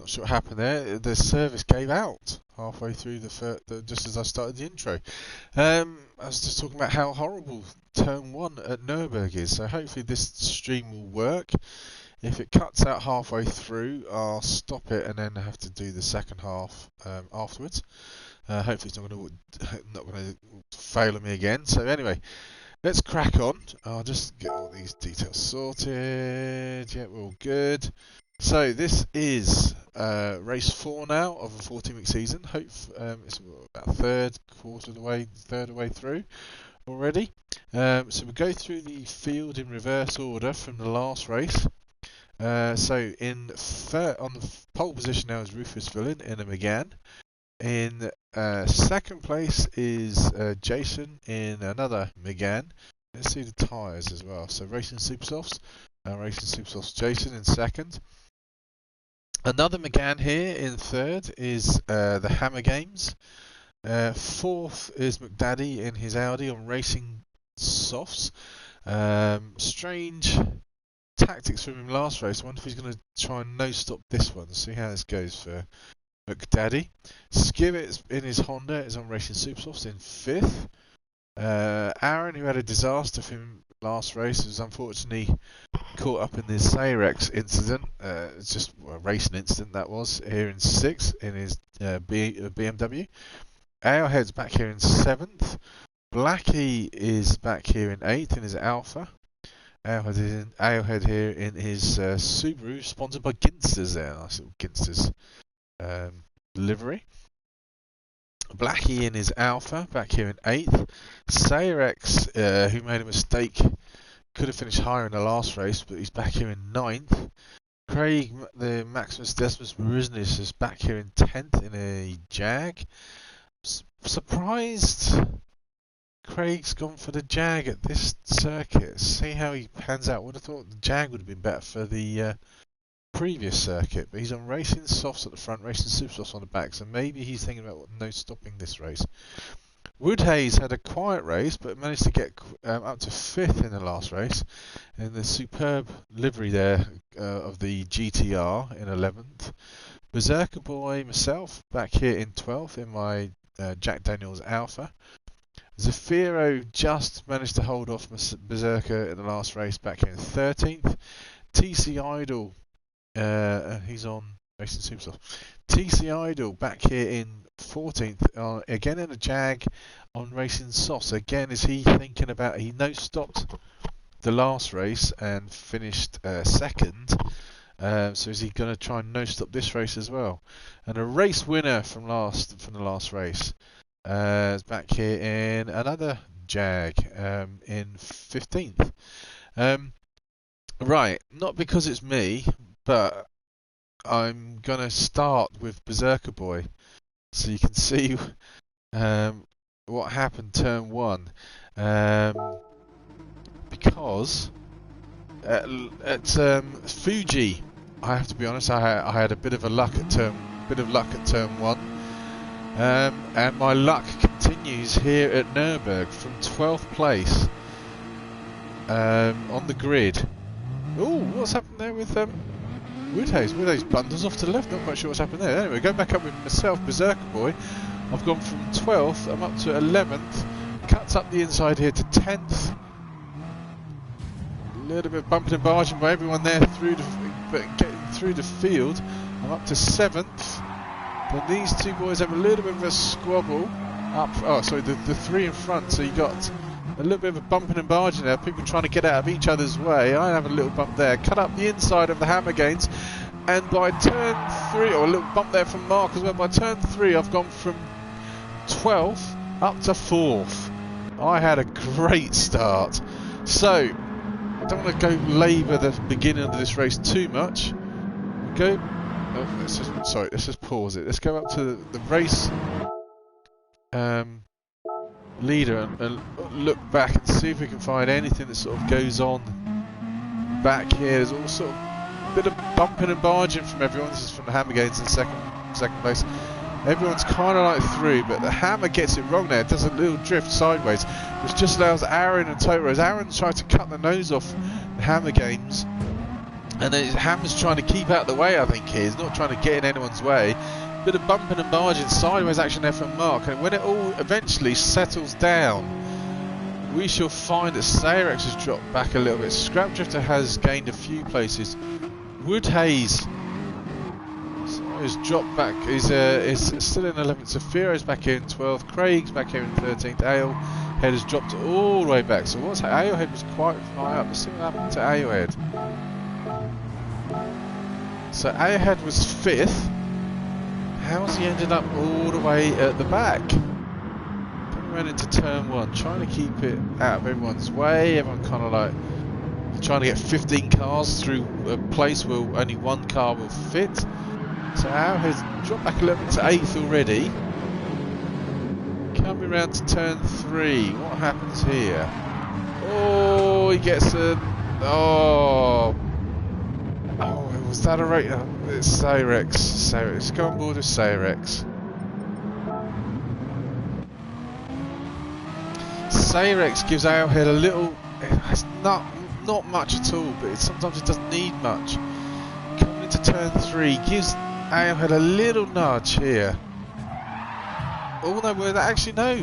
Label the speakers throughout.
Speaker 1: not sure what happened there. The service gave out halfway through just as I started the intro. I was just talking about how horrible turn 1 at Nurburgh is, so hopefully this stream will work. If it cuts out halfway through, I'll stop it and then have to do the second half afterwards. Hopefully it's not going to fail on me again. So anyway, let's crack on. I'll just get all these details sorted. Yeah, we're all good. So this is race 4 now of a 14-week season. It's about third of the way through already. So we'll go through the field in reverse order from the last race. So on the pole position now is Rufus Villain in a McGann. In second place is Jason in another McGann. Let's see the tyres as well. So Racing Supersofts, Jason in second. Another McGann here in third is the Hammer Games. Fourth is McDaddy in his Audi on Racing Softs. Strange tactics from him last race. I wonder if he's going to try and no-stop this one. See how this goes for McDaddy. Skivett in his Honda is on Racing Supersofts in fifth. Aaron, who had a disaster for him last race, was unfortunately caught up in the Sayrex incident. It's just a racing incident that was, here in sixth in his BMW. Alehead's back here in seventh. Blackie is back here in eighth in his Alpha. Alehead here in his Subaru, sponsored by Ginsters there. Nice little Ginsters livery. Blackie in his Alpha, back here in 8th. Sayrex, who made a mistake, could have finished higher in the last race, but he's back here in 9th. Craig, the Maximus Decimus Marisnis, is back here in 10th in a Jag. Surprised Craig's gone for the Jag at this circuit. See how he pans out. Would have thought the Jag would have been better for the previous circuit, but he's on Racing Softs at the front, Racing Supersofts on the back, so maybe he's thinking about no stopping this race. Woodhays had a quiet race, but managed to get up to 5th in the last race, in the superb livery there of the GTR in 11th. Beserker-Boy, myself, back here in 12th in my Jack Daniels Alpha. Zafiro just managed to hold off Beserker in the last race, back here in 13th. TC Idol, he's on Racing Supersoft. TC Idol back here in 14th, again in a Jag on Racing Softs. Again, is he thinking about, he no-stopped the last race and finished second. So is he going to try and no-stop this race as well? And a race winner from the last race is back here in another Jag in 15th. Right, not because it's me, but I'm going to start with Beserker-Boy so you can see what happened turn 1. Because at Fuji, I have to be honest, I had a bit of luck at turn 1. And my luck continues here at Nurburgh from 12th place on the grid. Oh, what's happened there with Woodhays? Woodhays bundles off to the left, not quite sure what's happened there. Anyway, go back up with myself, Beserker-Boy. I've gone from 12th, I'm up to 11th, cuts up the inside here to 10th. A little bit of bumping and barging by everyone there getting through the field. I'm up to 7th. Then these two boys have a little bit of a squabble up. Oh, sorry, the three in front. So you got a little bit of a bumping and barging there. People trying to get out of each other's way. I have a little bump there. Cut up the inside of the Hammer Gains. And by turn 3, or a little bump there from Mark as well. By turn 3, I've gone from 12th up to 4th. I had a great start. So, I don't want to go labour the beginning of this race too much. Go. Oh, let's just pause it. Let's go up to the race leader and look back and see if we can find anything that sort of goes on back here. There's all sort of a bit of bumping and barging from everyone. This is from the Hammer Gains in second place. Everyone's kind of like through, but the Hammer gets it wrong there. It does a little drift sideways, which just allows Aaron and Toro. As Aaron's trying to cut the nose off the Hammer Games, And then Ham's trying to keep out the way, I think here. He's not trying to get in anyone's way. Bit of bumping and barging, sideways action there from Mark. And when it all eventually settles down, we shall find that Sayrex has dropped back a little bit. Scrapdrifter has gained a few places. Woodhaze has dropped back. Is still in 11th. Safiro's back here in 12th. Craig's back here in 13th. Alehead has dropped all the way back. So what's Alehead was quite high up. Let's see what happened to Alehead. So Alehead was 5th. How's he ended up all the way at the back? Coming around into turn 1, trying to keep it out of everyone's way. Everyone kind of like trying to get 15 cars through a place where only one car will fit. So Alehead's dropped back a little bit to 8th already. Coming around to turn 3, what happens here? Oh, he gets a... Oh, was that a rate? It's Sayrex. Sayrex. Go on board with Sayrex. Sayrex gives Alehead a little... It's not much at all, but sometimes it doesn't need much. Coming into turn 3, gives Alehead a little nudge here. Although we're actually no.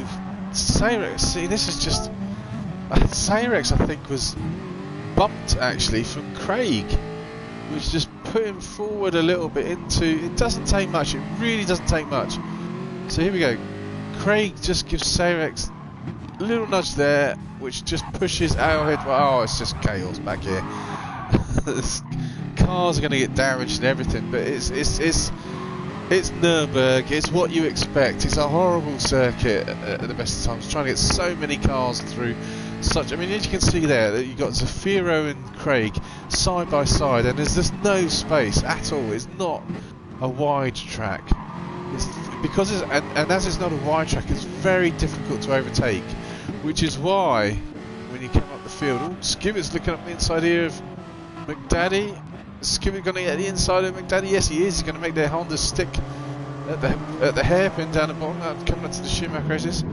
Speaker 1: Sayrex. See, this is just... Sayrex, I think, was bumped actually from Craig, which just put him forward a little bit into... It doesn't take much, it really doesn't take much. So here we go. Craig just gives Sayrex a little nudge there, which just pushes Alehead... Oh, it's just chaos back here. Cars are going to get damaged and everything, but it's Nurburgh, it's what you expect. It's a horrible circuit at the best of times, trying to get so many cars through such... I mean, as you can see there, that you've got Zafiro and Craig side by side, and there's just no space at all. It's not a wide track. It's, because it's, and as it's not a wide track, it's very difficult to overtake, which is why when you come up the field... Oh, Skivit's looking up the inside here of McDaddy. Skivit going to get the inside of McDaddy? Yes, he is. He's going to make their Honda stick at the hairpin down the bottom, coming up to the Schumacher races.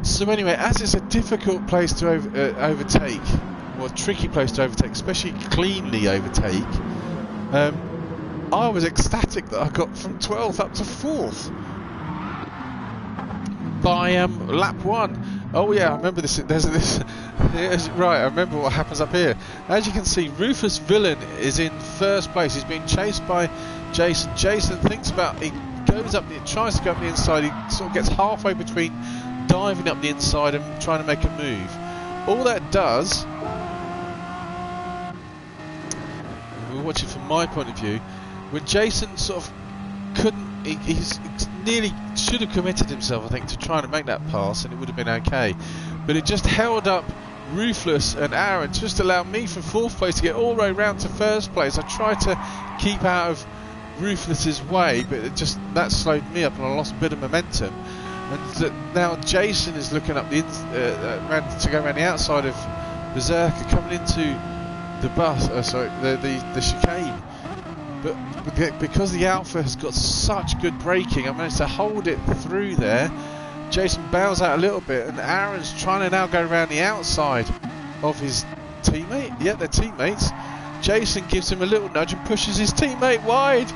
Speaker 1: So anyway, as it's a difficult place to overtake, or a tricky place to overtake, especially cleanly overtake, I was ecstatic that I got from 12th up to 4th by lap 1. Oh yeah, I remember this. There's this. Right, I remember what happens up here. As you can see, Rufus Villain is in first place. He's being chased by Jason. Jason thinks about... He goes up, he tries to go up the inside. He sort of gets halfway between diving up the inside and trying to make a move. All that does... We'll watch it from my point of view. When Jason sort of couldn't... He's nearly should have committed himself, I think, to trying to make that pass, and it would have been okay. But it just held up Ruthless and Aaron, just allowed me from 4th place to get all the way round to 1st place. I tried to keep out of Ruthless's way, but that slowed me up, and I lost a bit of momentum. And now Jason is looking up the to go around the outside of Beserker, coming into the bus. The chicane. But because the Alpha has got such good braking, I managed to hold it through there. Jason bails out a little bit, and Aaron's trying to now go around the outside of his teammate. Yeah, they're teammates. Jason gives him a little nudge and pushes his teammate wide.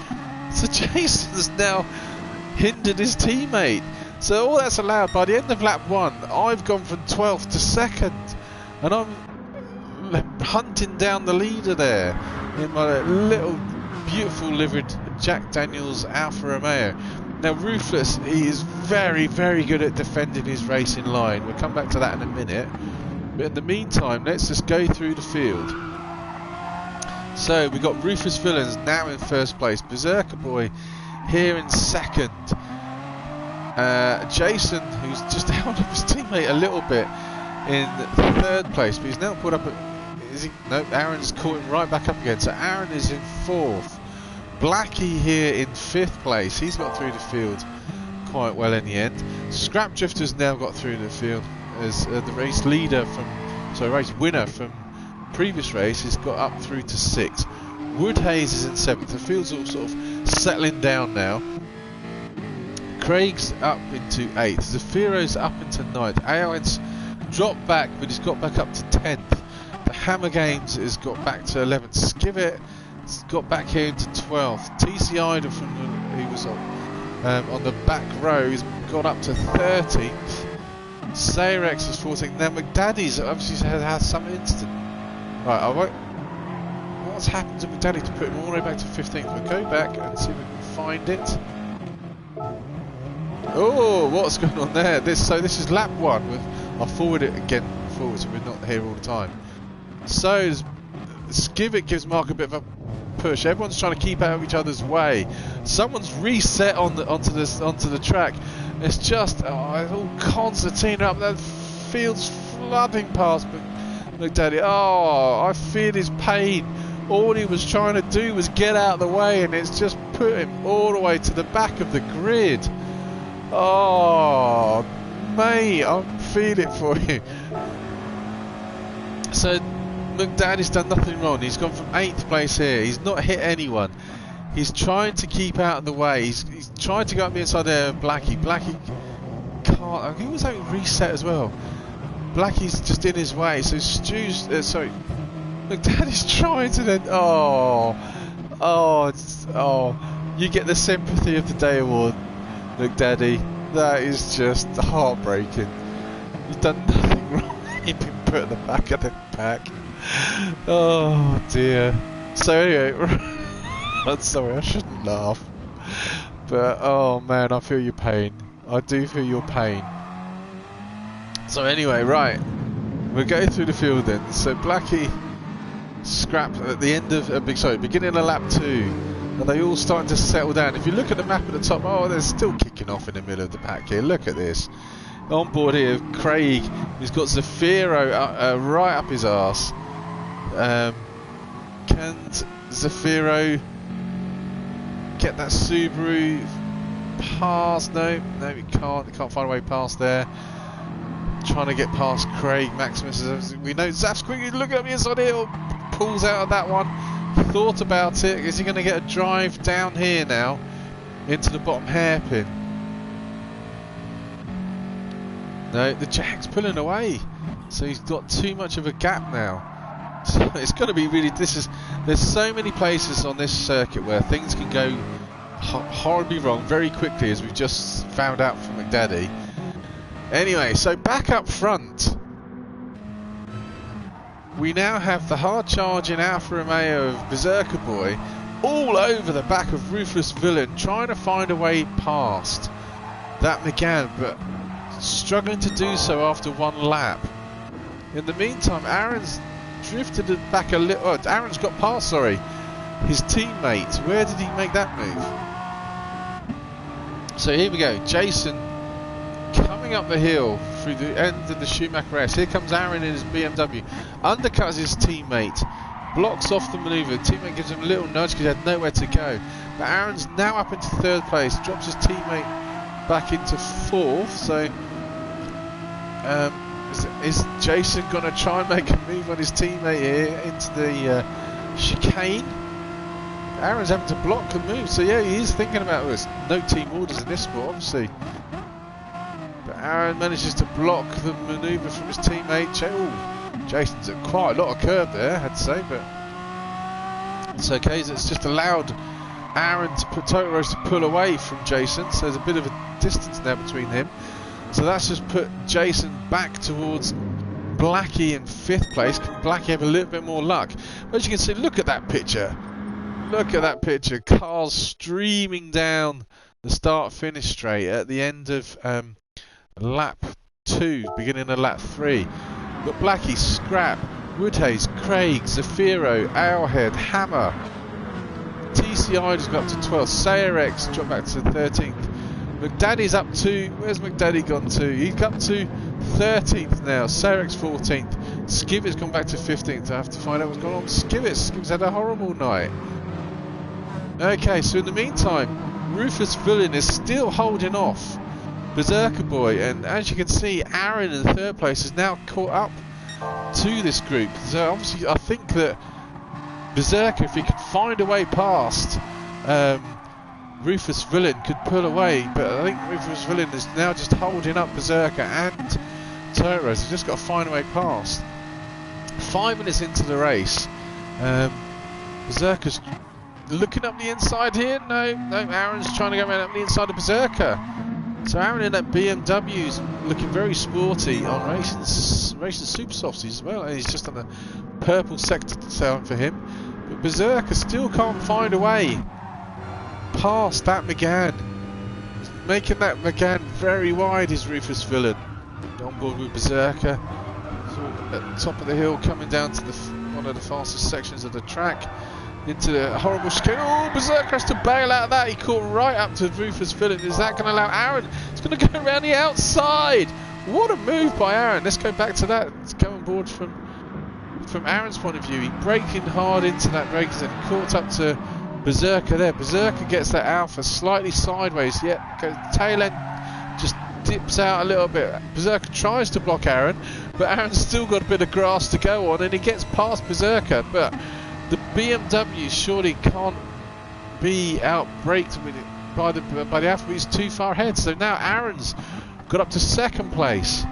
Speaker 1: So Jason's now hindered his teammate. So all that's allowed, by the end of lap 1, I've gone from 12th to 2nd, and I'm hunting down the leader there in my little beautiful livered Jack Daniels Alfa Romeo. Now Ruthless, he is very, very good at defending his racing line. We'll come back to that in a minute. But in the meantime, let's just go through the field. So we've got Rufus Villains now in 1st place. Beserker-Boy here in 2nd. Jason, who's just held up his teammate a little bit, in 3rd place. But he's now put up no, Aaron's caught him right back up again. So Aaron is in 4th. Blackie here in 5th place. He's got through the field quite well in the end. Scrapdrifter's now got through the field as the race winner from previous race has got up through to 6th. Woodhaze is in 7th. The field's all sort of settling down now. Craig's up into 8th. Zafiro's up into 9th. Aowen's dropped back, but he's got back up to 10th. The Hammer Games has got back to 11th. Skivet has got back here into 12th. TC Idol who was on the back row has got up to 13th. Sayrex is 14th. Now McDaddy's obviously has some incident. Right, I won't. What's happened to McDaddy to put him all the way back to 15th? We'll go back and see if we can find it. Oh, what's going on there? This is lap 1. I'll forward it again forward so we're not here all the time. So Skivet gives Mark a bit of a push. Everyone's trying to keep out of each other's way. Someone's reset onto the track. It's just it's all concertina up there. Field's flooding past McDaddy. Oh, I feel his pain. All he was trying to do was get out of the way, and it's just put him all the way to the back of the grid. Oh, mate, I feel it for you. So McDaddy's done nothing wrong. He's gone from 8th place here. He's not hit anyone. He's trying to keep out of the way. He's trying to go up the inside there of Blackie. Blackie can't. He was having reset as well. Blackie's just in his way. So Stu's McDaddy's trying to then. You get the sympathy of the day award, McDaddy. That is just heartbreaking. You've done nothing wrong. You've been put at the back of the pack. Oh dear. So anyway, I'm sorry, I shouldn't laugh. But oh man, I feel your pain. I do feel your pain. So anyway, right. We'll go through the field then. So Blackie scrapped at the end of beginning of lap 2. And they all starting to settle down. If you look at the map at the top, they're still kicking off in the middle of the pack here. Look at this. On board here, Craig, who's got Zafiro right up his arse. Can Zafiro get that Subaru past? No, he can't. He can't find a way past there. Trying to get past Craig. Maximus, we know Zaf's quickly looking up the inside here. Pulls out of that one. Thought about it. Is he going to get a drive down here now into the bottom hairpin? No, the Jack's pulling away, so he's got too much of a gap now. So it's going to be really. There's so many places on this circuit where things can go horribly wrong very quickly, as we've just found out from McDaddy. Anyway, so back up front, we now have the hard charging Alfa Romeo of Beserker-Boy all over the back of Ruthless Villain, trying to find a way past that McGann, but struggling to do so after one lap. In the meantime, Aaron's drifted it back a little. Aaron's got past, his teammate. Where did he make that move? So here we go. Jason coming up the hill through the end of the Schumacher S. Here comes Aaron in his BMW. Undercuts his teammate. Blocks off the manoeuvre. Teammate gives him a little nudge because he had nowhere to go. But Aaron's now up into 3rd place. Drops his teammate back into 4th. So is Jason going to try and make a move on his teammate here into the chicane? Aaron's having to block the move. So yeah, he is thinking about this. No team orders in this sport, obviously. But Aaron manages to block the manoeuvre from his teammate. Jason's at quite a lot of curb there, I had to say, but it's okay. It's just allowed Aaron to put Total Rose to pull away from Jason, so there's a bit of a distance now between him. So that's just put Jason back towards Blackie in 5th place. Can Blackie have a little bit more luck? But as you can see, look at that picture. Look at that picture. Cars streaming down the start-finish straight at the end of lap 2, beginning of lap 3. Got Blackie, Scrap, Woodhaze, Craig, Zafiro, Owlhead, Hammer. TCI just got up to 12th. Sayrex dropped back to 13th. McDaddy's up to. Where's McDaddy gone to? He's up to 13th now. Sayrex 14th. Skivet's gone back to 15th. I have to find out what's going on. Skivet's had a horrible night. Okay, so in the meantime, Rufus Villain is still holding off Beserker-Boy, and as you can see, Aaron in 3rd place is now caught up to this group. So obviously I think that Beserker, if he could find a way past Rufus Villain, could pull away, but I think Rufus Villain is now just holding up Beserker and Toros. He's just got to find a way past. 5 minutes into the race. Beserker's looking up the inside here. No, Aaron's trying to go around up the inside of Beserker. So Aaron in that BMW's looking very sporty on racing super softies as well. And he's just on the purple sector zone for him. But Beserker still can't find a way past that McGann. Making that McGann very wide is Rufus Villain. On board with Beserker. So at the top of the hill, coming down to one of the fastest sections of the track. Into the horrible chicane. Oh, Beserker has to bail out of that. He caught right up to Rufus Villain. Is that going to allow Aaron? It's going to go around the outside. What a move by Aaron. Let's go back to that. Let's go on board from Aaron's point of view. He braking hard into that break and caught up to Beserker there. Beserker gets that Alpha slightly sideways. Yeah, tail end just dips out a little bit. Beserker tries to block Aaron, but Aaron's still got a bit of grass to go on, and he gets past Beserker. But the BMW surely can't be out-braked by the Alpha, but he's too far ahead. So now Aaron's got up to 2nd place.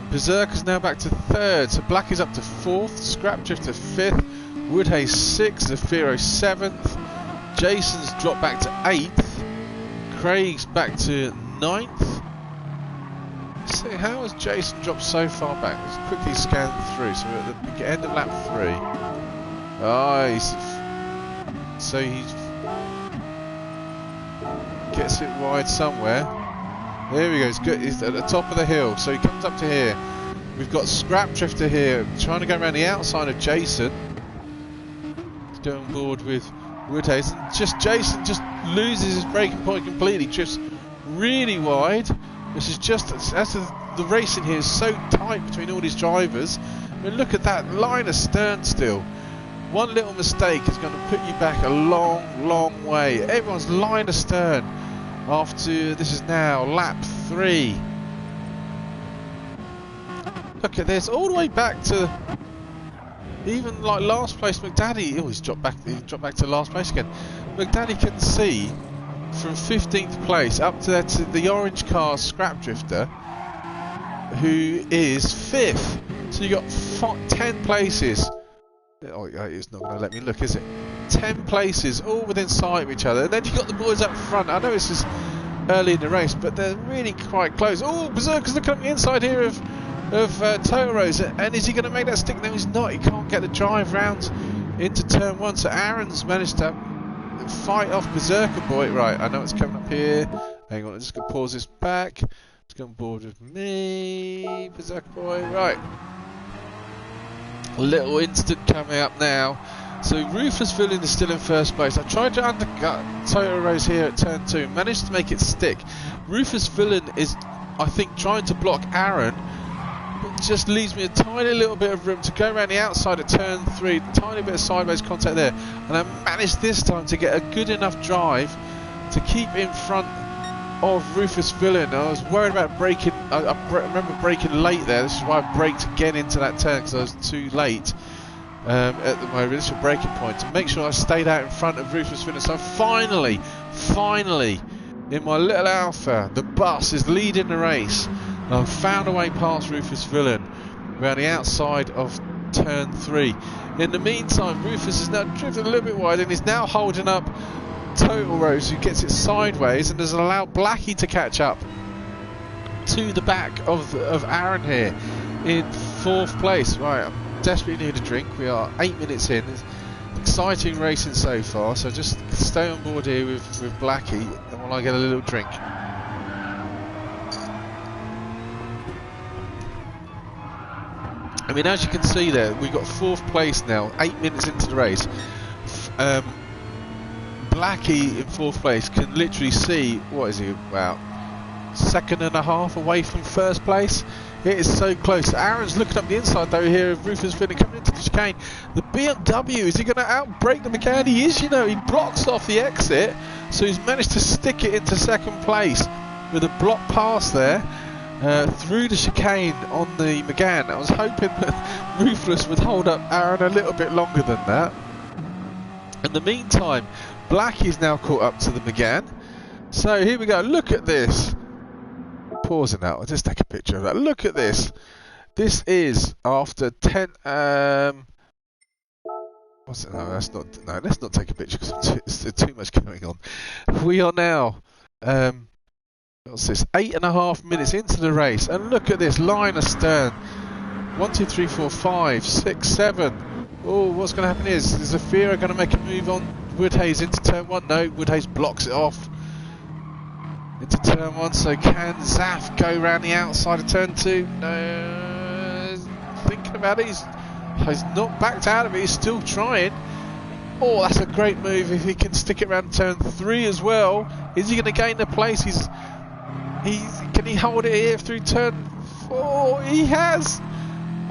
Speaker 1: Beserker's now back to 3rd. So Black is up to 4th. Scrapdrifter 5th. Woodhay's 6th. Zafiro 7th. Jason's dropped back to 8th. Craig's back to 9th. So how has Jason dropped so far back? Let's quickly scan through. So we're at the end of lap 3. Oh, he gets it wide somewhere. There we go. It's good. He's at the top of the hill. So he comes up to here. We've got Scrapdrifter here trying to go around the outside of Jason. He's going on board with Woodhays. And Jason just loses his braking point completely. Drifts really wide. This is just as the racing here is so tight between all these drivers. I mean, look at that line of stern still. One little mistake is going to put you back a long way. Everyone's line of stern after this is now lap 3. Look at this, all the way back to even like last place McDaddy. Oh, he's dropped back to last place again. McDaddy can see from 15th place up to the orange car Scrapdrifter, who is 5th. So you got 10 places. Oh, it's not going to let me look, is it? 10 places, all within sight of each other. And then you've got the boys up front. I know this is early in the race, but they're really quite close. Oh, Beserker's looking at the inside here of Totoro's. And is he going to make that stick? No, he's not. He can't get the drive round into turn 1. So Aaron's managed to fight off Beserker-Boy. Right, I know it's coming up here. Hang on, I'm just going to pause this back. Let's go on board with me, Beserker-Boy. Right. A little instant coming up now. So Rufus Villain is still in 1st place. I tried to undercut Totoro's here at turn 2. Managed to make it stick. Rufus Villain is, I think, trying to block Aaron. But just leaves me a tiny little bit of room to go around the outside at turn 3. Tiny bit of sideways contact there. And I managed this time to get a good enough drive to keep in front of Rufus Villain. I was worried about braking. I remember braking late there. This is why I braked again into that turn, because I was too late at the moment. This is a braking point to make sure I stayed out in front of Rufus Villain. So finally, in my little Alpha, the bus is leading the race. And I've found a way past Rufus Villain around the outside of turn 3. In the meantime, Rufus is now driven a little bit wide and is now holding up Totoro, who gets it sideways and has allowed Blackie to catch up to the back of Aaron here in 4th place. Right, I desperately need a drink. We are 8 minutes in. It's exciting racing so far, so just stay on board here with Blackie and while I get a little drink. I mean, as you can see there, we've got 4th place now, 8 minutes into the race. Blackie in 4th place can literally see, what is he, about 2.5 seconds away from 1st place. It is so close. Aaron's looking up the inside though here of Rufus Villain coming into the chicane. The BMW, is he going to outbrake the McCann? He is, you know, he blocks off the exit, so he's managed to stick it into 2nd place with a block pass there. Through the chicane on the McGann. I was hoping that Ruthless would hold up Aaron a little bit longer than that. In the meantime, Blackie's now caught up to the McGann. So here we go. Look at this. Pausing now. I'll just take a picture of that. Look at this. This is after 10. What's it? No, that's not. No, let's not take a picture because there's too much going on. We are now. What's this? 8.5 minutes into the race, and look at this line astern. 1, 2, 3, 4, 5, 6, 7. Oh, what's going to happen is Zafira going to make a move on Woodhays into turn 1. No, Woodhays blocks it off into turn 1. So can Zaf go around the outside of turn 2? No, thinking about it. He's not backed out of it. He's still trying. Oh, that's a great move if he can stick it around turn 3 as well. Is he going to gain the place? Can he hold it here through turn 4? He has.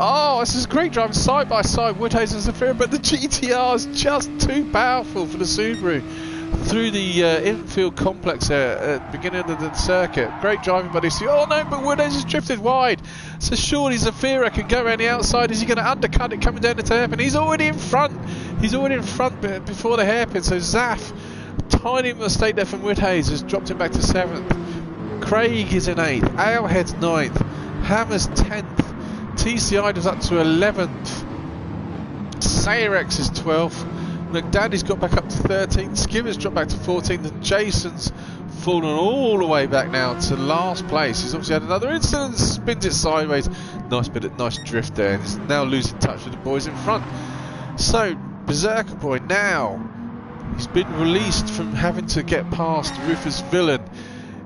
Speaker 1: Oh, this is great driving side by side, Woodhays and Zafira, but the GTR is just too powerful for the Subaru through the infield complex there at the beginning of the circuit. Great driving, but oh no, but Woodhays has drifted wide. So surely Zafira can go around the outside. Is he going to undercut it coming down the hairpin? He's already in front. He's already in front before the hairpin. So Zaf, tiny mistake there from Woodhays, has dropped him back to 7th. Craig is in 8th. Alehead's 9th. Hammer's 10th. TCI was up to 11th. Sayrex is 12th. McDaddy's got back up to 13th. Skipper's dropped back to 14th. And Jason's fallen all the way back now to last place. He's obviously had another incident, spins it sideways. Nice drift there. And he's now losing touch with the boys in front. So, Beserker-Boy now, he's been released from having to get past Rufus Villain.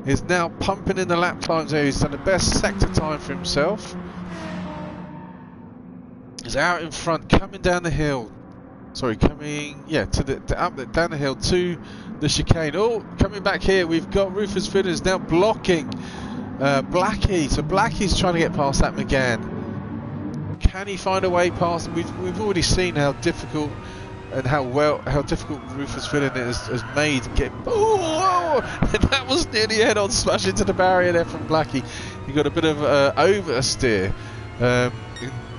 Speaker 1: Is now pumping in the lap times there. He's done the best sector time for himself. He's out in front, coming down the hill. Sorry, coming, yeah, down the hill to the chicane. Oh, coming back here, we've got Rufus Villain now blocking Blackie. So Blackie's trying to get past that McGann. Can he find a way past? We've already seen how difficult and how difficult Rufus Villain has made getting. Oh, and that was nearly head-on smash into the barrier there from Blackie. He got a bit of oversteer,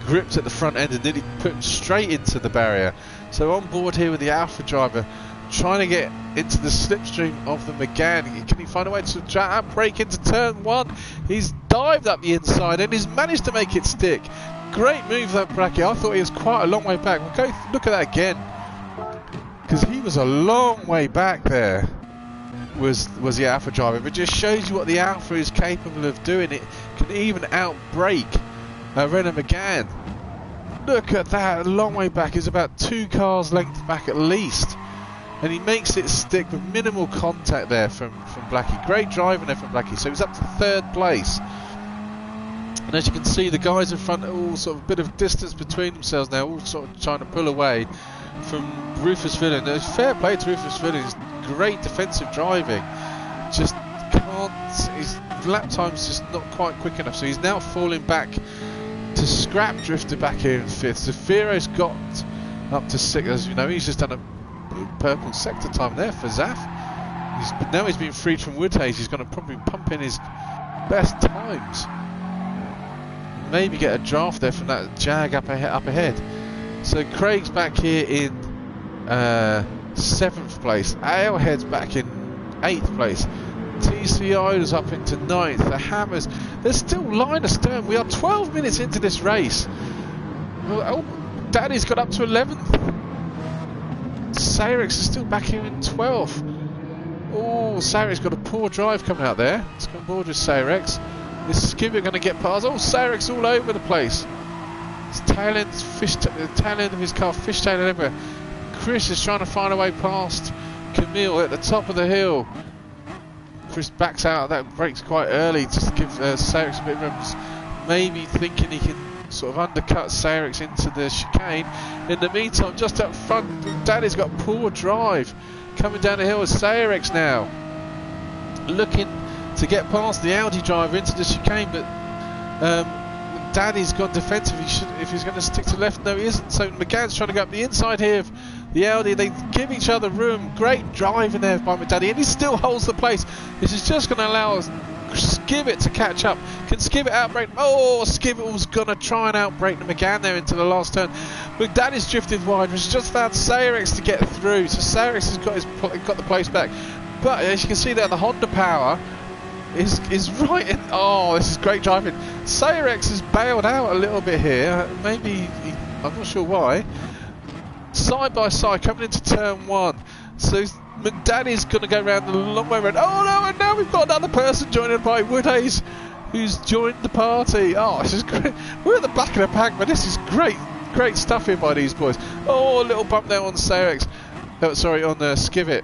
Speaker 1: gripped at the front end and nearly put straight into the barrier. So on board here with the Alpha driver, trying to get into the slipstream of the McGann. Can he find a way to break into turn 1? He's dived up the inside and he's managed to make it stick. Great move that Blackie. I thought he was quite a long way back. We'll go look at that again, because he was a long way back there. Was the Alpha driver, but just shows you what the Alpha is capable of doing. It can even outbrake Renault McGann. Look at that, a long way back. He's about 2 cars length back at least, and he makes it stick with minimal contact there from Blackie. Great driving there from Blackie. So he's up to 3rd place, and as you can see, the guys in front are all sort of a bit of distance between themselves now, all sort of trying to pull away from Rufus Villain. Fair play to Rufus Villain. Great defensive driving. Just can't. His lap time's just not quite quick enough. So he's now falling back to Scrap Drifter back here in 5th. Zafiro's got up to 6th. As you know, he's just done a purple sector time there for Zaf. Now he's been freed from Woodhays. He's going to probably pump in his best times. Maybe get a draft there from that Jag up ahead. So Craig's back here in 7th place. Alehead's back in 8th place. TCI is up into 9th. The Hammers, there's still line astern. We are 12 minutes into this race. Oh, Daddy's got up to 11th. Sayrex is still back here in 12th. Oh, Sayrex got a poor drive coming out there. Let's go on board with Sayrex. Is Skipper going to get past? Oh, Sayrex all over the place. His tail end of his car fishtailing everywhere. Chris is trying to find a way past Camille at the top of the hill. Chris backs out, that brakes quite early just to give Sayrex a bit of room, maybe thinking he can sort of undercut Sayrex into the chicane. In the meantime, just up front, Daddy's got poor drive coming down the hill with Sayrex now, looking to get past the Audi driver into the chicane, but Daddy's gone defensive. If he's going to stick to left, no he isn't. So McGann's trying to go up the inside here of the Audi. They give each other room. Great driving there by McDaddy, and he still holds the place. This is just going to allow Skibbit to catch up. Can Skibbit outbrake? Oh, Skibbit was going to try and outbrake the McGann there into the last turn. McDaddy's drifted wide, which just allowed Sayrex to get through. So Sayrex has got the place back. But as you can see there, the Honda power is right in. Oh, this is great driving. Sayrex has bailed out a little bit here. Maybe I'm not sure why. Side by side coming into turn 1. So McDaddy's going to go around the long way around. Oh no! And now we've got another person joining by Woodhays, who's joined the party. Oh, this is great. We're at the back of the pack, but this is great stuff here by these boys. Oh, a little bump there on Sayrex. Oh, sorry, on the Skivet.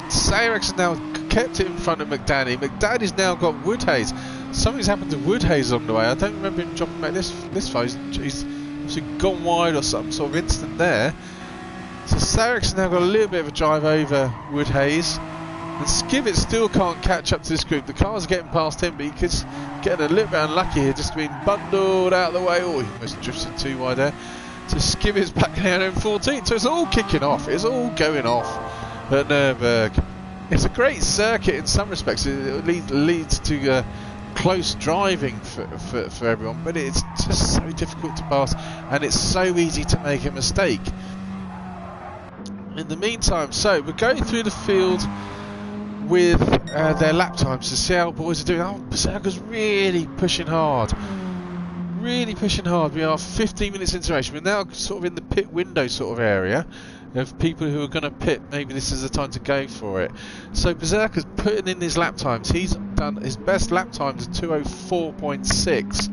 Speaker 1: Sayrex has now kept it in front of McDaddy. McDaddy's now got Woodhays. Something's happened to Woodhays on the way. I don't remember him dropping back this far. He's obviously gone wide or some sort of instant there. So Sayrex has now got a little bit of a drive over Woodhays. And Skivet still can't catch up to this group. The car's getting past him, but he could get a little bit unlucky here, just being bundled out of the way. Oh, he almost drifted too wide there. So Skivet's back down in 14. So it's all kicking off. It's all going off at Nurburgh. It's a great circuit in some respects. It leads to close driving for everyone, but it's just so difficult to pass, and it's so easy to make a mistake. In the meantime, so we're going through the field with their lap times to see how boys are doing. Oh, Beserker's really pushing hard. Really pushing hard. We are 15 minutes into race. We're now sort of in the pit window sort of area of people who are going to pit. Maybe this is the time to go for it. So Beserker's putting in his lap times. He's done his best lap times of 2:04.6.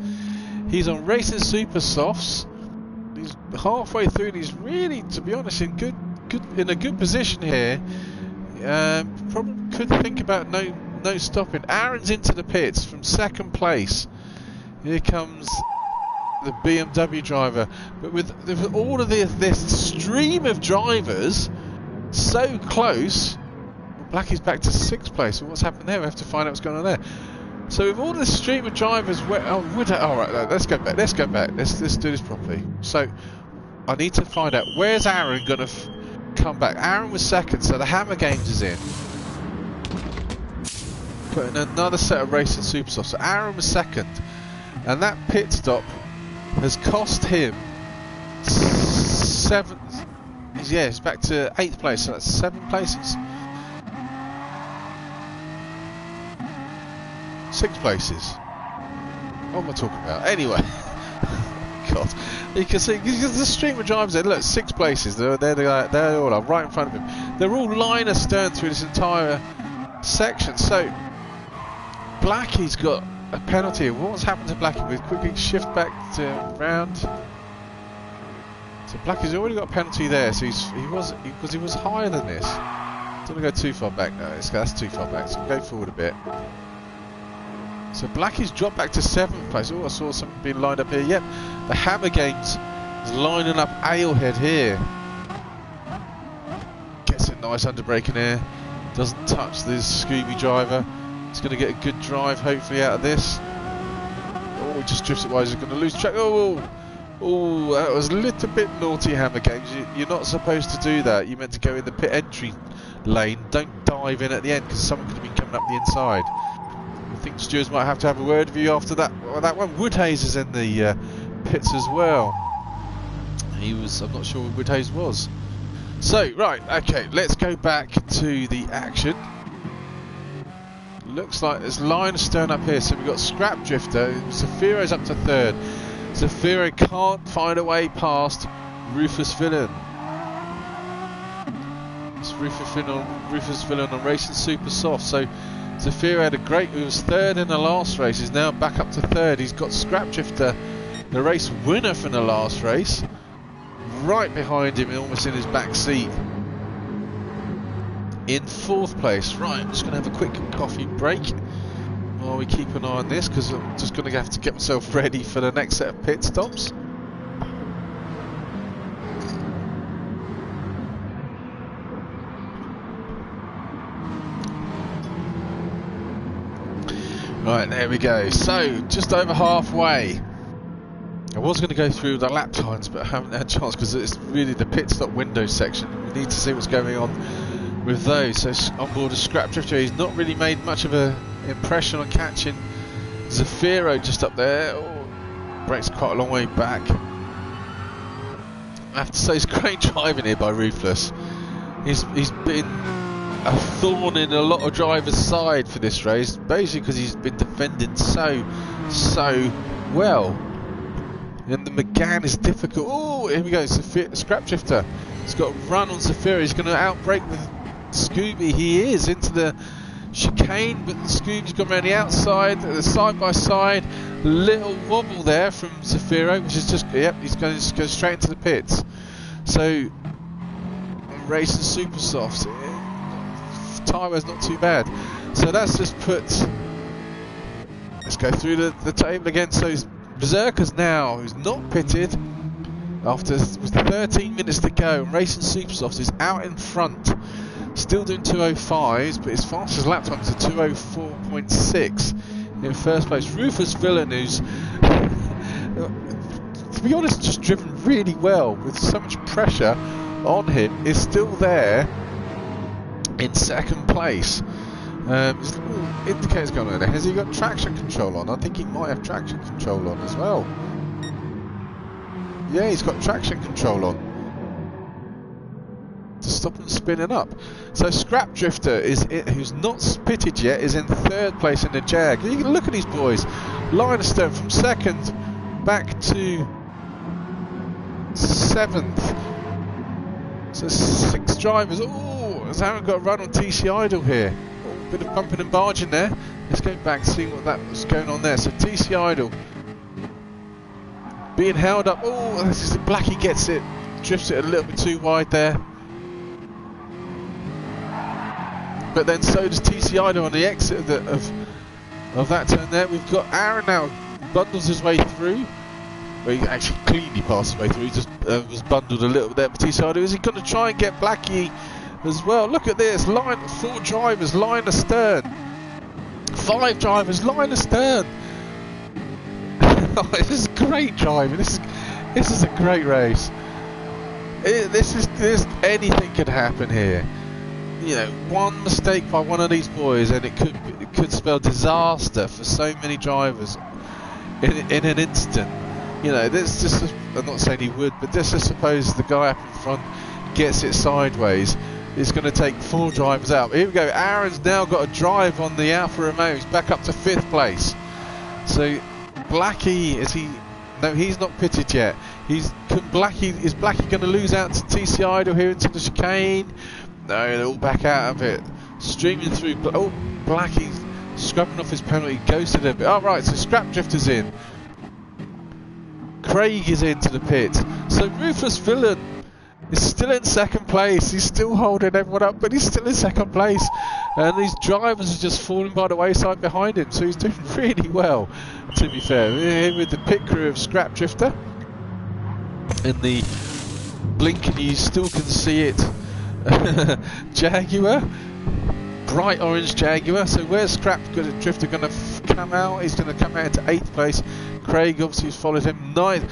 Speaker 1: He's on racing super softs. He's halfway through. And he's really, to be honest, in a good position here. Probably could think about no stopping. Aaron's into the pits from second place. Here comes the BMW driver, but with all of this stream of drivers so close, Blackie's back to 6th place. So what's happened there? We have to find out what's going on there. So with all this stream of drivers, all right, let's go back. Let's do this properly. So I need to find out where's Aaron going to come back. Aaron was second, so the Hammer Games is in. Putting another set of racing super soft. So Aaron was second, and that pit stop has cost him 7. Yeah, it's back to 8th place, so that's 7 places. 6 places. What am I talking about? Anyway. God. You can see, because the stream of drivers there, look, 6 places. They're all right in front of him. They're all line astern through this entire section. So, Blackie's got a penalty. What's happened to Blackie? We quickly shift back to round. So Blackie's already got a penalty there. So he was higher than this. Don't want to go too far back now. That's too far back. So we'll go forward a bit. So Blackie's dropped back to 7th place. Oh, I saw something being lined up here. Yep, the Hammer Games is lining up Alehead here. Gets a nice underbraking here. Doesn't touch this Scooby driver. He's going to get a good drive, hopefully, out of this. Oh, he just drifts it wide. He's going to lose track. Oh, that was a little bit naughty, Hammer Games. You're not supposed to do that. You're meant to go in the pit entry lane. Don't dive in at the end, because someone could have been coming up the inside. I think stewards might have to have a word with you after that. Well, that one. Woodhays is in the pits as well. I'm not sure where Woodhays was. So, right, okay, let's go back to the action. Looks like there's line astern up here. So we've got Scrap Drifter. Zafiro's up to 3rd. Zafiro can't find a way past Rufus Villain. It's Rufus Villain on Racing Super Soft. So Zafiro had he was 3rd in the last race. He's now back up to 3rd. He's got Scrap Drifter, the race winner from the last race, right behind him, almost in his back seat. In 4th place. Right, I'm just going to have a quick coffee break while we keep an eye on this, because I'm just going to have to get myself ready for the next set of pit stops. Right, there we go. So, just over halfway. I was going to go through the lap times, but I haven't had a chance because it's really the pit stop window section. We need to see what's going on with those. So on board a Scrap Drifter, he's not really made much of an impression on catching Zafiro just up there. Oh, breaks quite a long way back. I have to say it's great driving here by Ruthless. He's been a thorn in a lot of drivers' side for this race, basically because he's been defending so well. And the McGann is difficult. Oh, here we go, Scrap Drifter. He's got a run on Zafira. He's going to outbrake with Scooby. He is into the chicane, but Scooby's gone around the outside, side by side. Little wobble there from Zafiro, which is just, yep, he's going to go straight into the pits. So, racing super softs. Tyre wear's not too bad. So that's just put. Let's go through the table again. So Beserker's now, who's not pitted, after with 13 minutes to go, and racing super softs is out in front. Still doing 205s, but his fastest lap time is a 204.6 in first place. Rufus Villain, who's, to be honest, just driven really well with so much pressure on him, is still there in second place. There's little indicators going on there. Has he got traction control on? I think he might have traction control on as well. Yeah, he's got traction control on to stop him spinning up. So Scrap Drifter who's not pitted yet, is in third place in the Jag. You can look at these boys. Linestone from second back to seventh. So 6 drivers. Oh, has Aaron got a run on TC Idle here? Oh, bit of bumping and barging there. Let's go back and see what that was going on there. So TC Idle being held up. Oh, this is Blackie gets it, drifts it a little bit too wide there. But then so does TC Idle on the exit of that turn there. We've got Aaron now bundles his way through. Well, he actually cleanly passed his way through. He just was bundled a little bit there. But TC Idle, is he going to try and get Blackie as well? Look at this, 4 drivers line astern, 5 drivers line astern. Oh, this is great driving. This is a great race. Anything could happen here. You know, one mistake by one of these boys and it could spell disaster for so many drivers in an instant. You know, this just, I'm not saying he would, but just suppose the guy up in front gets it sideways, it's going to take 4 drivers out. Here we go, Aaron's now got a drive on the Alfa Romeo. He's back up to 5th place. So Blackie, no, he's not pitted yet. Is Blackie going to lose out to TC Idle here into the chicane? No, they're all back out of it. Streaming through. Oh, Blackie's scrubbing off his penalty. Goes to the bit. Oh, right, so Scrap Drifter's in. Craig is into the pit. So Ruthless Villain is still in second place. He's still holding everyone up, but he's still in second place. And these drivers are just falling by the wayside behind him. So he's doing really well, to be fair. We're here with the pit crew of Scrap Drifter. In the blink, and you still can see it. Jaguar, bright orange Jaguar. So where's Scrap Drifter going to come out? He's going to come out into 8th place. Craig obviously has followed him. 9th.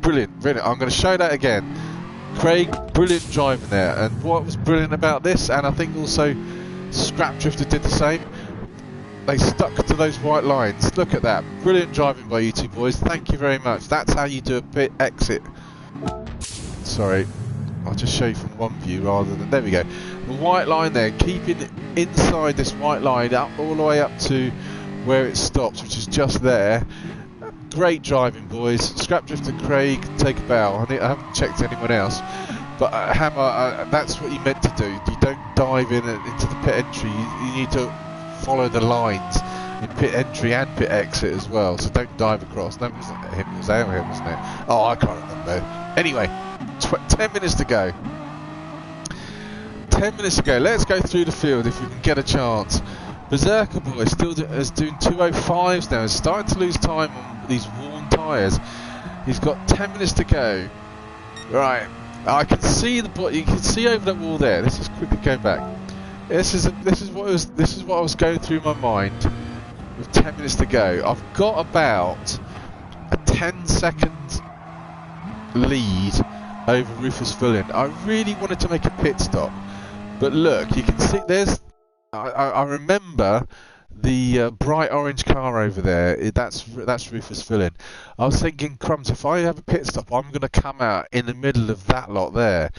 Speaker 1: Brilliant. I'm going to show that again. Craig, brilliant driving there. And what was brilliant about this, and I think also Scrap Drifter did the same, they stuck to those white lines. Look at that. Brilliant driving by you two boys. Thank you very much. That's how you do a pit exit. Sorry, I'll just show you from one view rather than, there we go. The white line there, keeping inside this white line up all the way up to where it stops, which is just there. Great driving, boys. Scrap Drifter, Craig, take a bow. I haven't checked anyone else, but Hammer, that's what you meant to do. You don't dive in into the pit entry. You need to follow the lines in pit entry and pit exit as well. So don't dive across. No, it wasn't him. It was him, wasn't it? Oh, I can't remember. Anyway, 10 minutes to go. 10 minutes to go. Let's go through the field if we can get a chance. Beserker-Boy still is doing 205s now. He's starting to lose time on these worn tyres. He's got 10 minutes to go. Right, I can see you can see over that wall there. Let's just quickly go back. This is what I was going through my mind with 10 minutes to go. I've got about a 10-second lead over Rufus Villain. I really wanted to make a pit stop, but look, you can see there's. I remember the bright orange car over there. That's Rufus Villain. I was thinking, crumbs, if I have a pit stop, I'm going to come out in the middle of that lot there.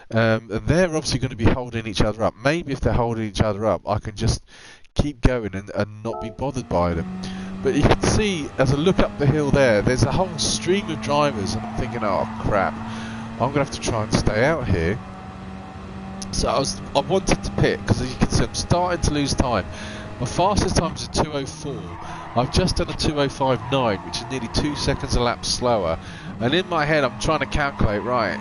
Speaker 1: And they're obviously going to be holding each other up. Maybe if they're holding each other up, I can just keep going and not be bothered by them. But you can see, as I look up the hill there's a whole stream of drivers, and I'm thinking, oh crap, I'm going to have to try and stay out here. So I wanted to pit, because as you can see, I'm starting to lose time. My fastest time is a 2:04. I've just done a 2:05.9, which is nearly 2 seconds a lap slower. And in my head, I'm trying to calculate, right,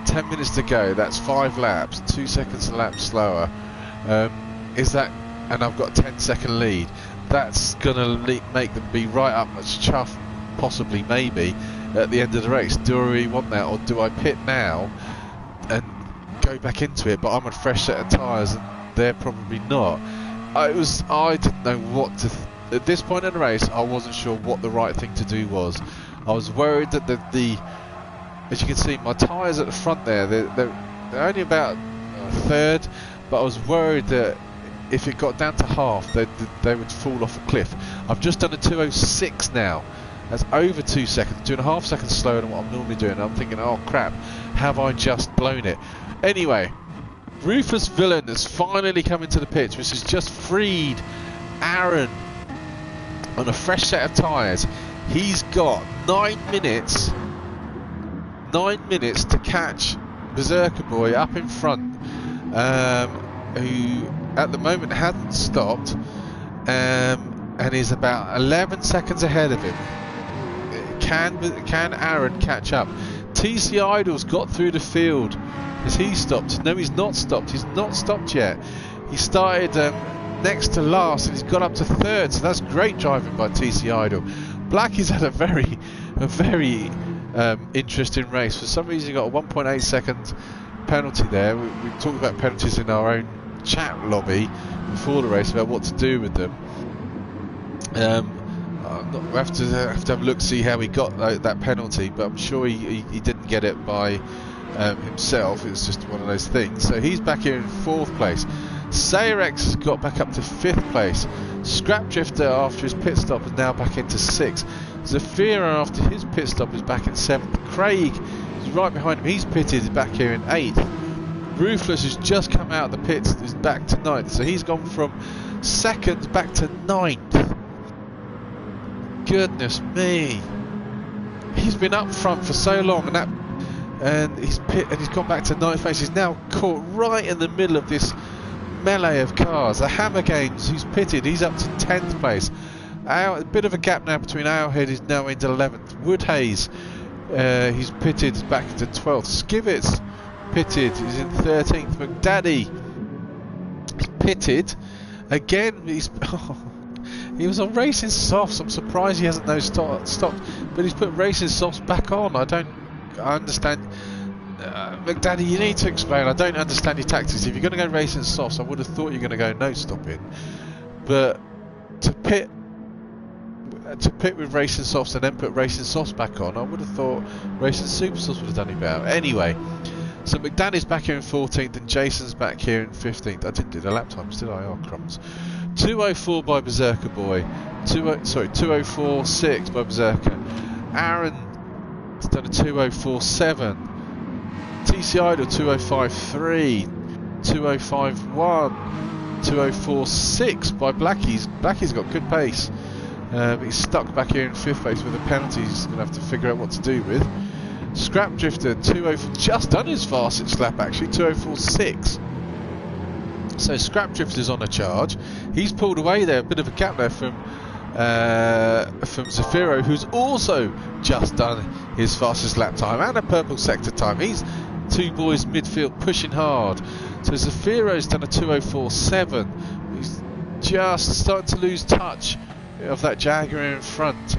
Speaker 1: 10 minutes to go, that's 5 laps, 2 seconds a lap slower. Is that, and I've got a 10-second lead. That's going to make them be right up much chuff, possibly, maybe, at the end of the race. Do I really want that, or do I pit now and go back into it? But I'm on a fresh set of tyres, and they're probably not. I didn't know what to... At this point in the race, I wasn't sure what the right thing to do was. I was worried that as you can see, my tyres at the front there, they're only about a third, but I was worried that if it got down to half, they would fall off a cliff. I've just done a 2:06 now. That's over 2 seconds, 2.5 seconds slower than what I'm normally doing. I'm thinking, oh crap, have I just blown it? Anyway, Ruthless Villain has finally come into the pits, which has just freed Aaron on a fresh set of tyres. He's got 9 minutes to catch Beserker-Boy up in front, who at the moment hasn't stopped, and is about 11 seconds ahead of him. Can Aaron catch up? TC Idol's got through the field. Has he stopped? No, he's not stopped. He's not stopped yet. He started next to last, and he's got up to third. So that's great driving by TC Idol. Blackie's had a very interesting race. For some reason, he got a 1.8 second penalty there. We talked about penalties in our own chat lobby before the race about what to do with them. We have to have a look to see how he got that penalty, but I'm sure he didn't get it by himself. It's just one of those things. So he's back here in 4th place. Sayerex has got back up to 5th place. Scrap Drifter, after his pit stop, is now back into 6th. Zafira, after his pit stop, is back in 7th. Craig is right behind him. He's pitted, is back here in 8th. Ruthless has just come out of the pits, is back to 9th. So he's gone from 2nd back to 9th. Goodness me. He's been up front for so long, and he's gone back to 9th place. He's now caught right in the middle of this melee of cars. The Hammer Games, he's pitted, he's up to 10th place. A bit of a gap now between Owlhead, is now into 11th. Woodhaze, he's pitted, is back into 12th. Skivets pitted, he's in 13th. McDaddy is pitted again. He was on Racing Softs. I'm surprised he hasn't stopped, but he's put Racing Softs back on. I understand. McDaddy, you need to explain. I don't understand your tactics. If you're going to go Racing Softs, I would have thought you're going to go no stopping. But to pit with Racing Softs and then put Racing Softs back on, I would have thought Racing Super Softs would have done it better. Anyway, so McDaddy's back here in 14th and Jason's back here in 15th. I didn't do the lap times, did I? Oh, crumbs. 2:04 by Beserker-Boy. 2:04.6 by Beserker. Aaron's done a 2:04.7. TC Idol 2:05.3. 2:05.1. 2:04.6 by Blackie's. Blackie's got good pace. He's stuck back here in 5th place with a penalty he's going to have to figure out what to do with. Scrap Drifter 2:04, just done his fastest lap actually, 2:04.6. So Scrap Drifter's on a charge. He's pulled away there, a bit of a gap there from Zafiro, who's also just done his fastest lap time and a purple sector time. He's two boys midfield pushing hard. So Zafiro's done a 2:04.7. He's just starting to lose touch of that Jaguar in front.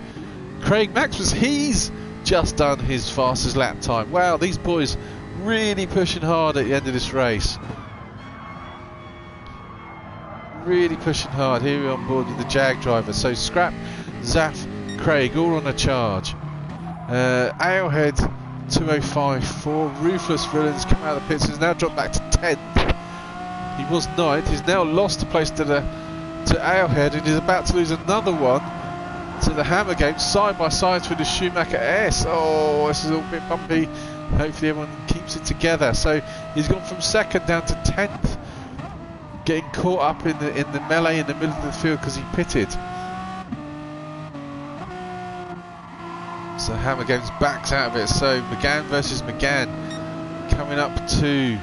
Speaker 1: Craig Maxwell, he's just done his fastest lap time. Wow, these boys really pushing hard at the end of this race. Really pushing hard. Here we're on board with the Jag driver. So Scrap, Zaf, Craig all on a charge. Owlhead 2:05.4. Ruthless Villains come out of the pits. He's now dropped back to 10th. He was 9th. He's now lost a place to Owlhead, and he's about to lose another one to the Hammer Game, side by side with the Schumacher S. Oh, this is all a bit bumpy. Hopefully everyone keeps it together. So he's gone from second down to 10th, getting caught up in the melee in the middle of the field because he pitted. So Hammer Games backs out of it. So McGann versus McGann coming up to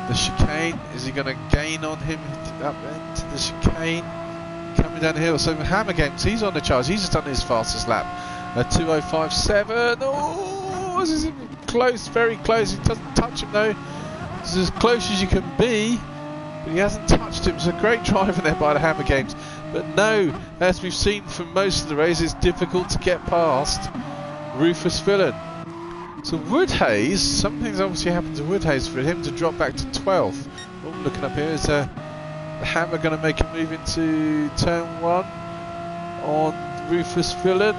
Speaker 1: the chicane. Is he going to gain on him up into the chicane? Coming down the hill. So Hammer Games, he's on the charge. He's just done his fastest lap. 2:05.7. Oh, this is close, very close. He doesn't touch him though. This is as close as you can be, but he hasn't touched him. It's a great driving there by the Hammer Games. But no, as we've seen from most of the race, it's difficult to get past Rufus Fillen. So Woodhays, something's obviously happened to Woodhays for him to drop back to 12th. What we're looking up here is the Hammer going to make a move into turn 1 on Rufus Fillen.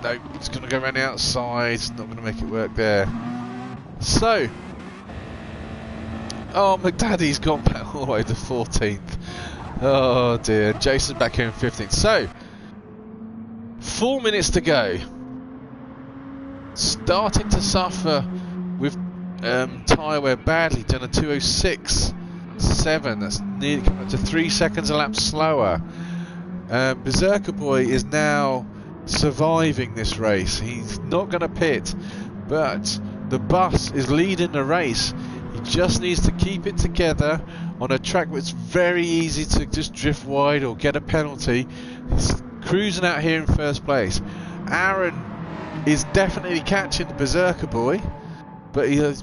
Speaker 1: No, it's going to go around the outside. It's not going to make it work there. So, oh, McDaddy's gone back all the way to 14th. Oh dear, Jason's back here in 15th. So, 4 minutes to go. Starting to suffer with tyre wear badly. Done a 2:06.7. That's nearly coming up to 3 seconds a lap slower. Beserker-Boy is now surviving this race. He's not going to pit, but the bus is leading the race. He just needs to keep it together on a track where it's very easy to just drift wide or get a penalty. He's cruising out here in first place. Aaron is definitely catching the Beserker-Boy, but he is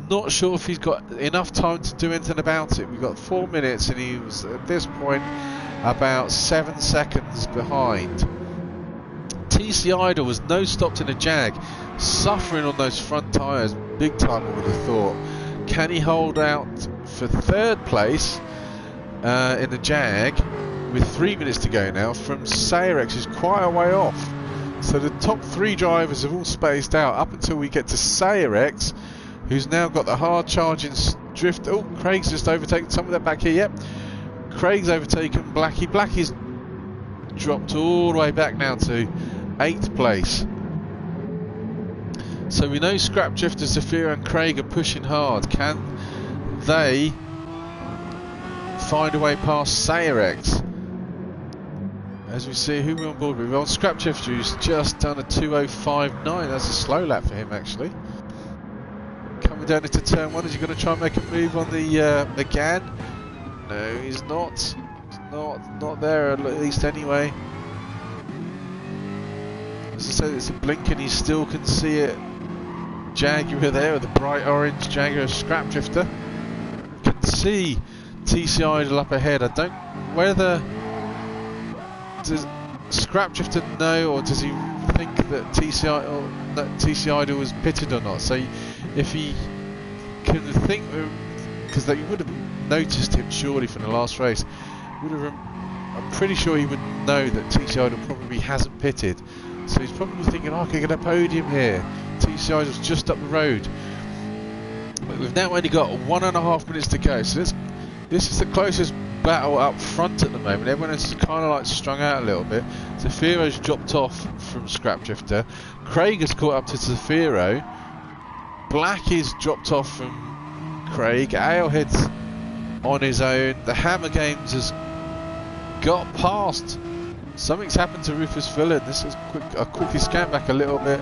Speaker 1: not sure if he's got enough time to do anything about it. We've got 4 minutes and he was at this point about 7 seconds behind. TC Idol was no stopped in a Jag, suffering on those front tyres big time, I would have thought. Can he hold out for third place in the Jag with 3 minutes to go now from Sayrex, who's quite a way off? So the top 3 drivers have all spaced out up until we get to Sayrex, who's now got the hard charging drift. Oh, Craig's just overtaken some of that back here. Yep, Craig's overtaken Blackie. Blackie's dropped all the way back now to 8th place. So we know Scrap Drifter, Zafira and Craig are pushing hard. Can they find a way past Sayrex? As we see, who we're on board with? Well, Scrap Drifter, who's just done a 2:05.9. That's a slow lap for him actually. Coming down into turn 1, is he going to try and make a move on the McGann? No, he's not. Not there, at least anyway. As I said, it's a blink and he still can see it. Jaguar there with the bright orange Jaguar Scrap Drifter. Can see TC Idol up ahead. I don't know whether does Scrap Drifter know, or does he think that TC Idol was pitted or not? So if he can think, because they would have noticed him surely from the last race, I'm pretty sure he would know that TC Idol probably hasn't pitted. So he's probably thinking, oh, I can get a podium here. TC Idol's just up the road. But we've now only got 1.5 minutes to go. So this is the closest battle up front at the moment. Everyone else is kind of like strung out a little bit. Zafiro's dropped off from Scrap Drifter. Craig has caught up to Zafiro. Blackie's dropped off from Craig. Alehead's on his own. The Hammer Games has got past. Something's happened to Rufus Fillen. This is I'll quickly scan back a little bit.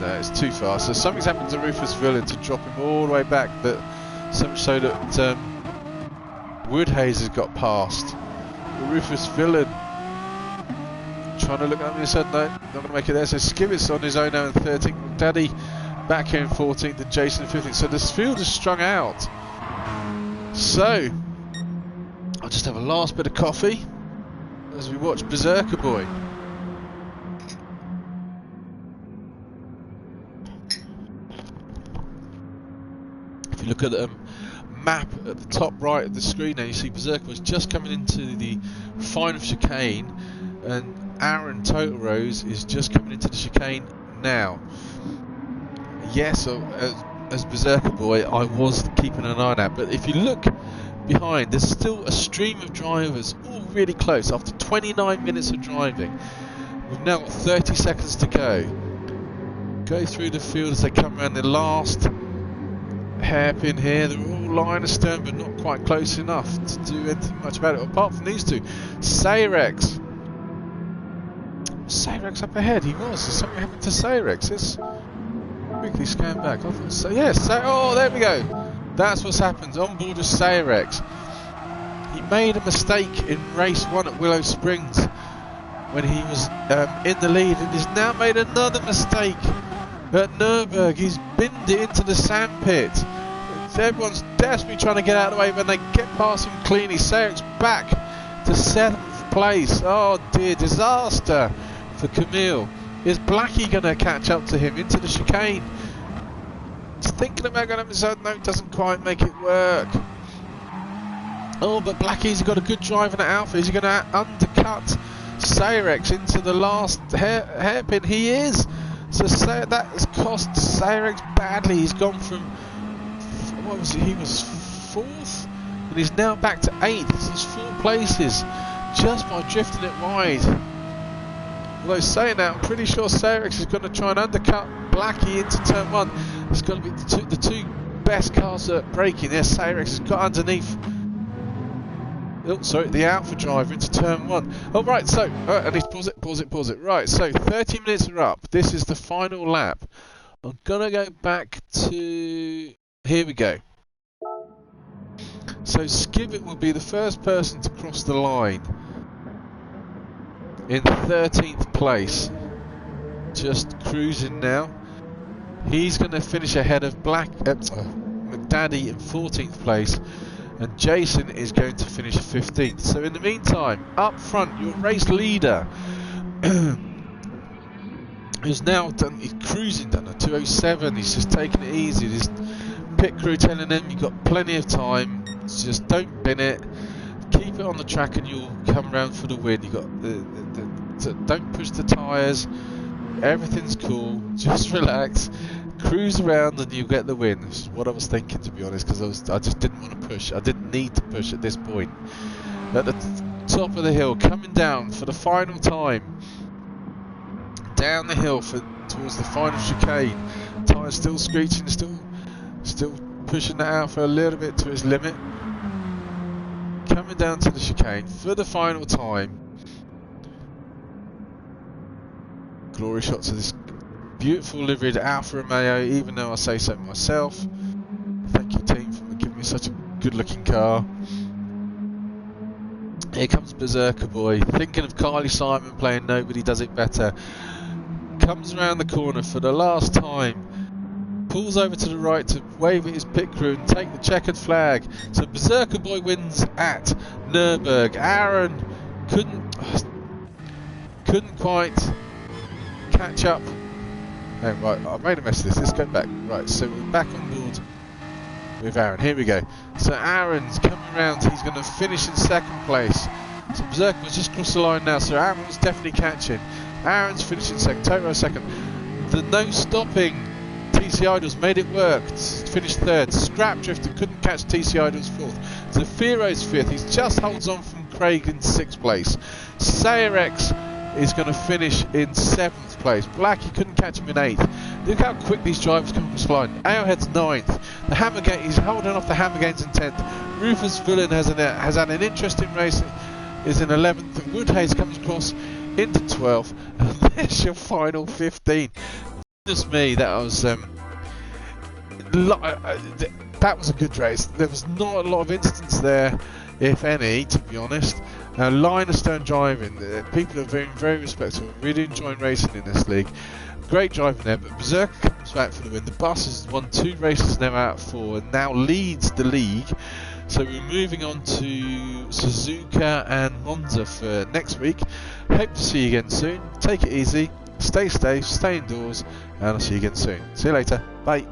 Speaker 1: No, it's too fast. So something's happened to Rufus Fillen to drop him all the way back. So that Woodhays has got past. But Rufus Fillen trying to look at me and said, no, not going to make it there. So Skivitt's on his own now in 13th. Daddy back here in 14th and Jason in 15th. So this field is strung out. So I'll just have a last bit of coffee as we watch Beserker-Boy. If you look at the map at the top right of the screen now, you see Beserker-Boy's just coming into the final chicane, and Aaron Total Rose is just coming into the chicane now. Yes, as Beserker-Boy, I was keeping an eye on that, but if you look behind, there's still a stream of drivers all really close after 29 minutes of driving. We've now got 30 seconds to go. Go through the field as they come around the last hairpin here. They're all line astern, but not quite close enough to do anything much about it. Apart from these two, Sayrex up ahead. He was. There's something happened to Sayrex. Let's quickly scan back. I thought so. Yes. Oh, there we go. That's what's happened. On board with Sayrex. He made a mistake in race 1 at Willow Springs when he was in the lead, and he's now made another mistake at Nurburgh. He's binned it into the sandpit. Everyone's desperately trying to get out of the way when they get past him cleanly. Sayrex back to 7th place. Oh dear, disaster for Camille. Is Blackie going to catch up to him into the chicane? He's thinking about going up his own. No, it doesn't quite make it work. Oh, but Blackie's got a good drive in the Alpha. Is he going to undercut Sayrex into the last hairpin? He is. So that has cost Sayrex badly. He's gone from, what was it? He was 4th, and he's now back to 8th. So it's 4 places just by drifting it wide. Although saying that, I'm pretty sure Sayrex is going to try and undercut Blackie into turn 1. It's going to be the two best cars at braking. There, Sayrex has got underneath. Oh, sorry, the Alpha driver into turn 1. Oh, right, so, I need to pause it. Right, so 30 minutes are up. This is the final lap. I'm going to go back to... Here we go. So Skibbit will be the first person to cross the line in 13th place. Just cruising now. He's going to finish ahead of McDaddy in 14th place. And Jason is going to finish 15th. So in the meantime, up front, your race leader, who's now done, he's cruising down a 2:07. He's just taking it easy. His pit crew telling him you've got plenty of time. Just don't bin it. Keep it on the track, and you'll come round for the win. You got don't push the tyres. Everything's cool. Just relax. Cruise around and you get the win. This is what I was thinking, to be honest, because I just didn't want to push. I didn't need to push at this point. At the top of the hill, coming down for the final time. Down the hill towards the final chicane. Tyres still screeching, still pushing that out for a little bit to its limit. Coming down to the chicane for the final time. Glory shots of this beautiful liveried Alfa Romeo, even though I say so myself. Thank you, team, for giving me such a good looking car. Here comes Beserker-Boy, thinking of Kylie Simon playing Nobody Does It Better. Comes around the corner for the last time. Pulls over to the right to wave at his pit crew and take the checkered flag. So Beserker-Boy wins at Nurburgh. Aaron couldn't quite catch up. Oh, right, I made a mess of this. Let's go back. Right, so we're back on board with Aaron. Here we go. So Aaron's coming around. He's going to finish in 2nd place. So Berserker was just crossed the line now. So Aaron's definitely catching. Aaron's finishing 2nd. Toto 2nd. The no stopping TC Idols made it work. Finished 3rd. Scrap Drifter couldn't catch TC Idols 4th. Zefiro's 5th. He just holds on from Craig in 6th place. Sayrex is going to finish in 7th place. Blackie couldn't catch him in 8th. Look how quick these drivers come across the line. Ailhead's 9th. The Hammergate, he's holding off the Hammergates in 10th. Rufus Villain has had an interesting race, is in 11th. And Woodhays comes across into 12th. And there's your final 15. Just me, that was that was a good race. There was not a lot of incidents there, if any, to be honest. Line of stern driving, people are very, very respectful, really enjoying racing in this league. Great driving there, but Berserker comes back for the win. The bus has won 2 races now out of 4 and now leads the league. So we're moving on to Suzuka and Monza for next week. Hope to see you again soon. Take it easy, stay safe, stay indoors, and I'll see you again soon. See you later. Bye.